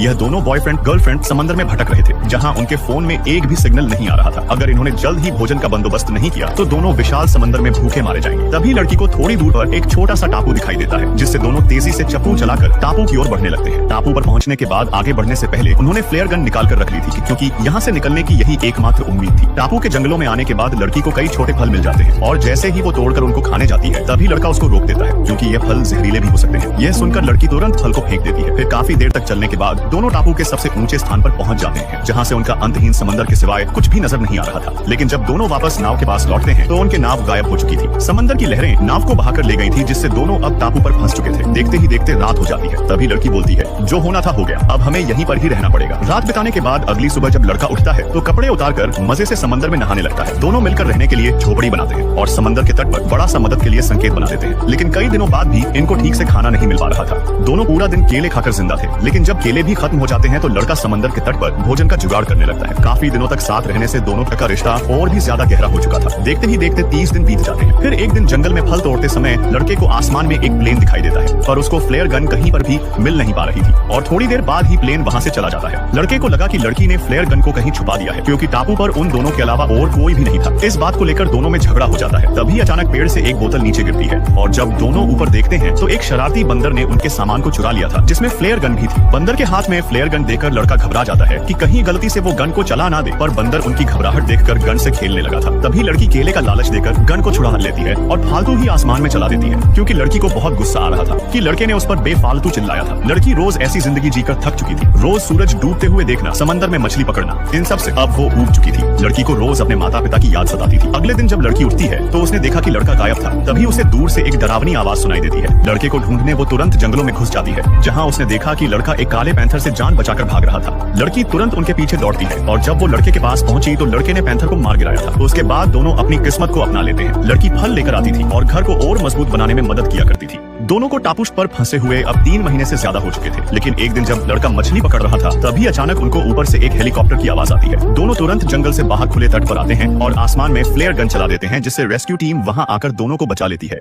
यह दोनों boyfriend girlfriend समंदर में भटक रहे थे, जहां उनके फोन में एक भी सिग्नल नहीं आ रहा था। अगर इन्होंने जल्द ही भोजन का बंदोबस्त नहीं किया तो दोनों विशाल समंदर में भूखे मारे जाएंगे। तभी लड़की को थोड़ी दूर पर एक छोटा सा टापू दिखाई देता है, जिससे दोनों तेजी से चप्पू चलाकर टापू की ओर बढ़ने लगते हैं। टापू पर पहुंचने के बाद आगे बढ़ने से पहले उन्होंने फ्लेयर गन निकाल कर रख ली थी, क्योंकि यहाँ से निकलने की यही एकमात्र उम्मीद थी। टापू के जंगलों में आने के बाद लड़की को कई छोटे फल मिल जाते हैं और जैसे ही वो तोड़कर उनको खाने जाती है, तभी लड़का उसको रोक देता है, क्योंकि ये फल जहरीले भी हो सकते हैं। यह सुनकर लड़की तुरंत फल को फेंक देती है। फिर काफी देर तक चलने के बाद दोनों टापू के सबसे ऊंचे स्थान पर पहुंच जाते हैं, जहां से उनका अंतहीन समंदर के सिवाय कुछ भी नजर नहीं आ रहा था। लेकिन जब दोनों वापस नाव के पास लौटते हैं तो उनके नाव गायब हो चुकी थी। समंदर की लहरें नाव को बहाकर ले गई थी, जिससे दोनों अब टापू पर फंस चुके थे। देखते ही देखते रात हो जाती है। तभी लड़की बोलती है, जो होना था हो गया, अब हमें यहीं पर ही रहना पड़ेगा। रात बिताने के बाद अगली सुबह जब लड़का उठता है तो कपड़े उतारकर मजे से समंदर में नहाने लगता है। दोनों मिलकर रहने के लिए झोपड़ी बनाते हैं और समंदर के तट पर बड़ा सा मदद के लिए संकेत बना देते हैं। लेकिन कई दिनों बाद भी इनको ठीक से खाना नहीं मिल पा रहा था। दोनों पूरा दिन केले खाकर जिंदा थे, लेकिन जब केले भी खत्म हो जाते हैं तो लड़का समंदर के तट पर भोजन का जुगाड़ करने लगता है। काफी दिनों तक साथ रहने से दोनों का रिश्ता और भी ज्यादा गहरा हो चुका था। देखते ही देखते 30 दिन बीत जाते हैं। फिर एक दिन जंगल में फल तोड़ते समय लड़के को आसमान में एक प्लेन दिखाई देता है, पर उसको फ्लेयर गन कहीं पर भी मिल नहीं पा रही थी और थोड़ी देर बाद ही प्लेन वहां से चला जाता है। लड़के को लगा कि लड़की ने फ्लेयर गन को कहीं छुपा दिया है, क्योंकि टापू पर उन दोनों के अलावा और कोई भी नहीं था। इस बात को लेकर दोनों में झगड़ा हो जाता है। तभी अचानक पेड़ से एक बोतल नीचे गिरती है और जब दोनों ऊपर देखते हैं तो एक शरारती बंदर ने उनके सामान को चुरा लिया था, जिसमें फ्लेयर गन भी थी। बंदर के हाथ में फ्लेयर गन देखकर लड़का घबरा जाता है कि कहीं गलती से वो गन को चला ना दे, पर बंदर उनकी घबराहट देखकर गन से खेलने लगा था। तभी लड़की केले का लालच देकर गन को छुड़ा लेती है और फालतू ही आसमान में चला देती है, क्योंकि लड़की को बहुत गुस्सा आ रहा था कि लड़के ने उस पर बेफालतू चिल्लाया था। लड़की रोज ऐसी जिंदगी जीकर थक चुकी थी। रोज सूरज डूबते हुए देखना, समंदर में मछली पकड़ना, इन सब से अब वो ऊब चुकी थी। लड़की को रोज अपने माता पिता की याद सताती थी। अगले दिन जब लड़की उठती है तो उसने देखा कि लड़का गायब था। तभी उसे दूर से एक डरावनी आवाज सुनाई देती है। लड़के को ढूंढने वो तुरंत जंगलों में घुस जाती है, जहाँ उसने देखा कि लड़का एक काले पैंथर से जान बचाकर भाग रहा था। लड़की तुरंत उनके पीछे दौड़ती है और जब वो लड़के के पास पहुंची तो लड़के ने पैंथर को मार गिराया था। उसके बाद दोनों अपनी किस्मत को अपना लेते हैं। लड़की फल लेकर आती थी और घर को और मजबूत बनाने में मदद किया करती थी। दोनों को टापू पर फंसे हुए अब 3 महीने से ज्यादा हो चुके थे। लेकिन एक दिन जब लड़का मछली पकड़ रहा था तभी अचानक उनको ऊपर से एक हेलीकॉप्टर की आवाज आती है। दोनों तुरंत जंगल से बाहर खुले तट पर आते हैं और आसमान में फ्लेयर गन चला देते हैं, जिससे रेस्क्यू टीम वहां आकर दोनों को बचा लेती है।